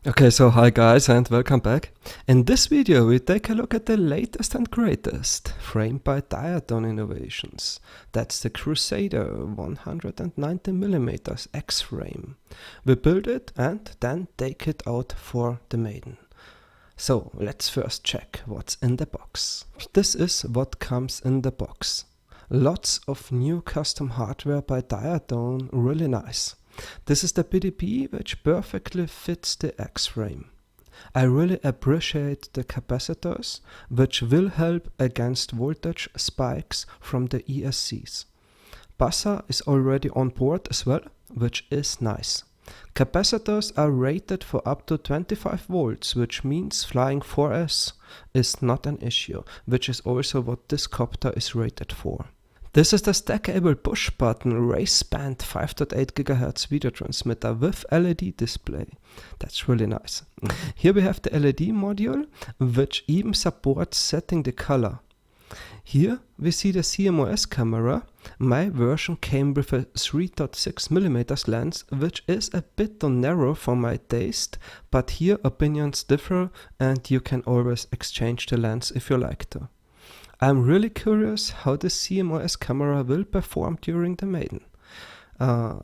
Okay, so hi guys and welcome back. In this video we take a look at the latest and greatest framed by Diatone innovations. That's the Crusader 190mm X-frame. We build it and then take it out for the maiden. So let's first check what's in the box. This is what comes in the box. Lots of new custom hardware by Diatone, really nice. This is the PDP which perfectly fits the X-frame. I really appreciate the capacitors which will help against voltage spikes from the ESCs. Buzzer is already on board as well, which is nice. Capacitors are rated for up to 25 volts, which means flying 4S is not an issue, which is also what this copter is rated for. This is the stackable push-button race-band 5.8 GHz video transmitter with LED display. That's really nice. Here we have the LED module, which even supports setting the color. Here we see the CMOS camera. My version came with a 3.6mm lens, which is a bit too narrow for my taste, but here opinions differ and you can always exchange the lens if you like to. I'm really curious how the CMOS camera will perform during the maiden.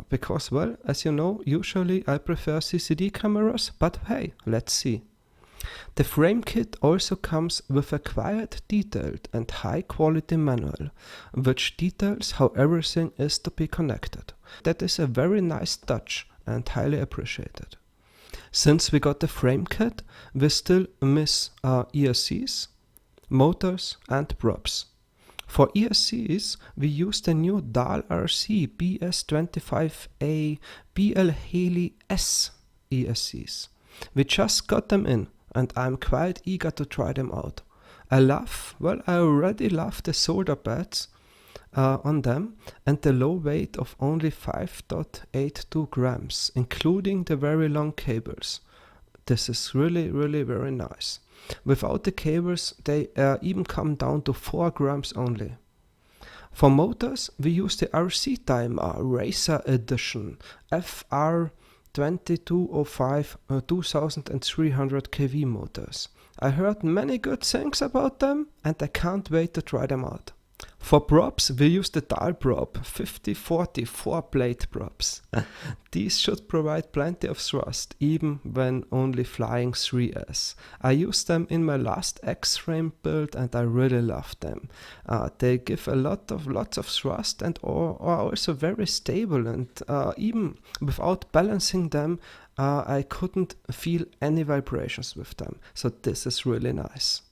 Because, well, as you know, usually I prefer CCD cameras, but hey, let's see. The frame kit also comes with a quite detailed and high quality manual, which details how everything is to be connected. That is a very nice touch and highly appreciated. Since we got the frame kit, we still miss ESCs, motors and props. For ESCs, we use the new DAL RC BS25A BL Haley S ESCs. We just got them in and I'm quite eager to try them out. I already love the solder pads on them and the low weight of only 5.82 grams, including the very long cables. This is really very nice. Without the cables, they even come down to 4 grams only. For motors, we use the RC Timer Racer Edition FR2205 2300 kV motors. I heard many good things about them and I can't wait to try them out. For props, we use the DAL prop 5040 4-plate props. These should provide plenty of thrust, even when only flying 3S. I used them in my last X-frame build and I really love them. They give lots of thrust and are also very stable, and even without balancing them, I couldn't feel any vibrations with them. So this is really nice.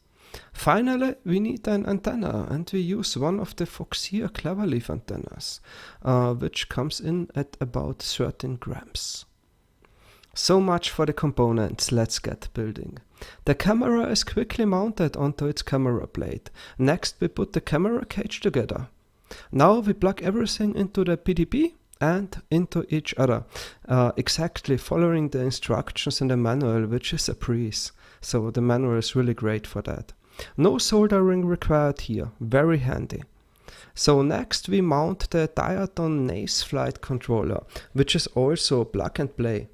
Finally, we need an antenna and we use one of the Foxeer Cleverleaf antennas, which comes in at about 13 grams. So much for the components, let's get building. The camera is quickly mounted onto its camera plate. Next we put the camera cage together. Now we plug everything into the PDP and into each other, exactly following the instructions in the manual, which is a breeze. So the manual is really great for that. No soldering required here, very handy. So next we mount the Diatone Nace flight controller, which is also plug and play.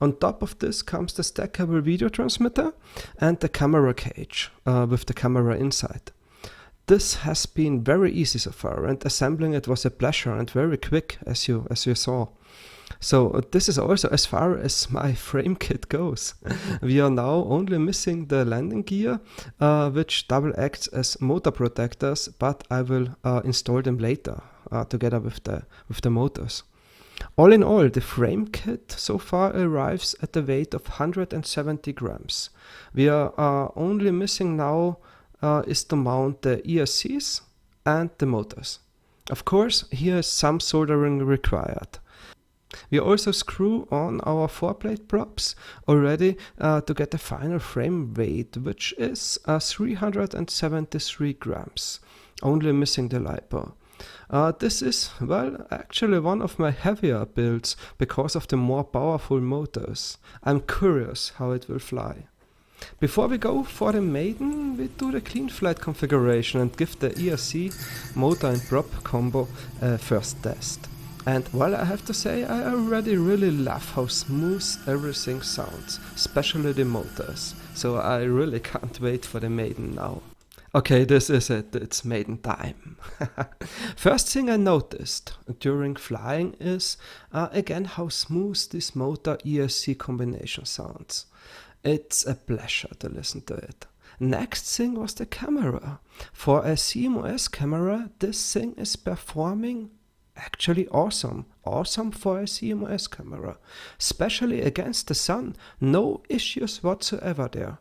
On top of this comes the stackable video transmitter and the camera cage with the camera inside. This has been very easy so far and assembling it was a pleasure and very quick as you saw. So this is also as far as my frame kit goes. We are now only missing the landing gear, which double acts as motor protectors, but I will install them later together with the motors. All in all, the frame kit so far arrives at the weight of 170 grams. We are only missing now is to mount the ESCs and the motors. Of course, here is some soldering required. We also screw on our 4-plate props already to get the final frame weight, which is 373 grams, only missing the LiPo. This is, well, actually one of my heavier builds because of the more powerful motors. I'm curious how it will fly. Before we go for the maiden, we do the clean flight configuration and give the ESC motor and prop combo a first test. And well, I have to say, I already really love how smooth everything sounds, especially the motors. So I really can't wait for the Maiden now. Okay, this is it, it's Maiden time. First thing I noticed during flying is again how smooth this motor ESC combination sounds. It's a pleasure to listen to it. Next thing was the camera. For a CMOS camera, this thing is performing actually awesome. Awesome for a CMOS camera. Especially against the sun, no issues whatsoever there.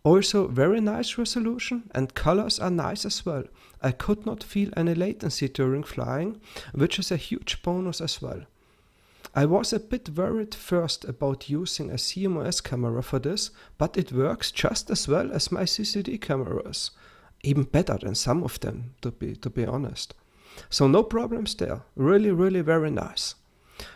Also very nice resolution and colors are nice as well. I could not feel any latency during flying, which is a huge bonus as well. I was a bit worried first about using a CMOS camera for this, but it works just as well as my CCD cameras. Even better than some of them, to be honest. So no problems there. Really, really very nice.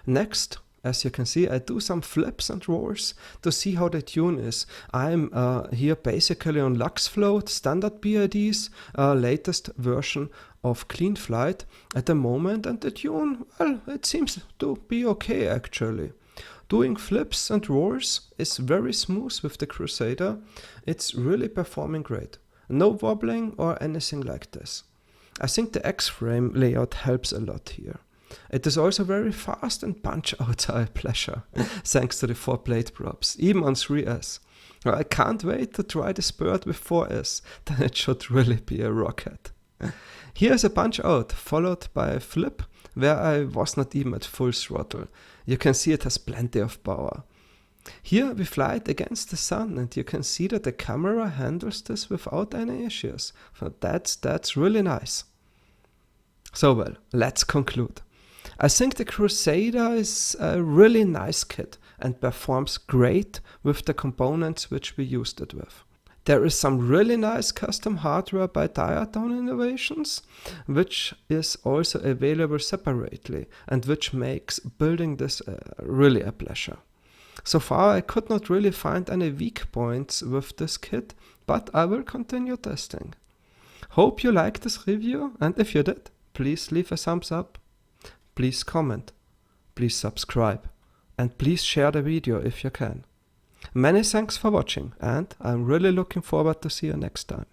Next, as you can see, I do some flips and rolls to see how the tune is. I'm here basically on LuxFloat, standard BIDs, latest version of Clean Flight at the moment, and the tune, well, it seems to be okay actually. Doing flips and rolls is very smooth with the Crusader. It's really performing great. No wobbling or anything like this. I think the X-frame layout helps a lot here. It is also very fast and punch-outs are a pleasure, thanks to the 4 plate props, even on 3S. I can't wait to try this bird with 4S, then it should really be a rocket. Here's a punch-out, followed by a flip, where I was not even at full throttle. You can see it has plenty of power. Here we fly it against the sun, and you can see that the camera handles this without any issues. So that's really nice. So well, let's conclude. I think the Crusader is a really nice kit and performs great with the components which we used it with. There is some really nice custom hardware by Diatone Innovations, which is also available separately and which makes building this really a pleasure. So far I could not really find any weak points with this kit, but I will continue testing. Hope you liked this review, and if you did, please leave a thumbs up. Please comment, please subscribe, and please share the video if you can. Many thanks for watching, and I'm really looking forward to see you next time.